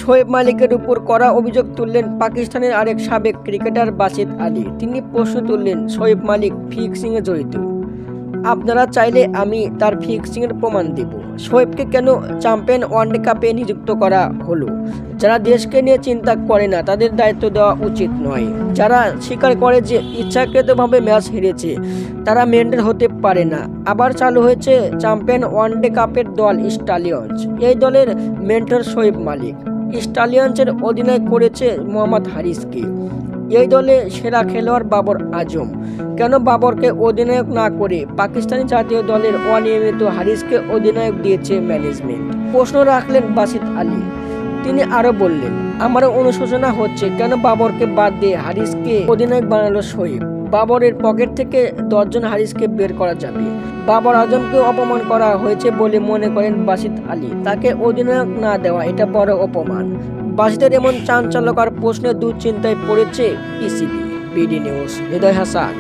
শোয়েব মালিকের উপর কড়া অভিযোগ তুললেন পাকিস্তানের আরেক সাবেক ক্রিকেটার বাসিত আলী। তিনি প্রশ্ন তুললেন, শোয়েব মালিক ফিক্সিংয়ে জড়িত? আপনারা চাইলে আমি তার ফিক্সিংয়ের প্রমাণ দেব। শোয়েবকে কেন চ্যাম্পিয়ন ওয়ানডে কাপে নিযুক্ত করা হলো? যারা দেশকে নিয়ে চিন্তা করে না তাদের দায়িত্ব দেওয়া উচিত নয়। যারা স্বীকার করে যে ইচ্ছাকৃতভাবে ম্যাচ হেরেছে তারা মেন্টর হতে পারে না। আবার চালু হয়েছে চ্যাম্পিয়ন ওয়ানডে কাপের দল স্টালিয়ন্স। এই দলের মেন্টর শোয়েব মালিক। স্টালিয়ন্সের অধিনায়ক করেছে মোহাম্মদ হারিসকে। এই দলে সেরা খেলোয়াড় বাবর আজম। কেন বাবরকে অধিনায়ক না করে পাকিস্তানি জাতীয় দলের অনিয়মিত হারিসকে অধিনায়ক দিয়েছে ম্যানেজমেন্ট? প্রশ্ন রাখলেন বাসিত আলী। তিনি আরো বললেন, আমারও অনুশোচনা হচ্ছে কেন বাবরকে বাদ দিয়ে হারিসকে অধিনায়ক বানালো শোয়েব। বাবরের পকেট থেকে 10 জন হারিসকে বের করা যাবে। বাবর আজমকে অপমান করা হয়েছে বলে মনে করেন বাসিত আলী। তাকে অধিনায়ক না দেওয়া এটা বড় অপমান। বাসিতের এমন চাঞ্চল্যকর প্রশ্নে দুশ্চিন্তায় পড়েছে পিসিবি। বিডি নিউজ, হৃদয় হাসান।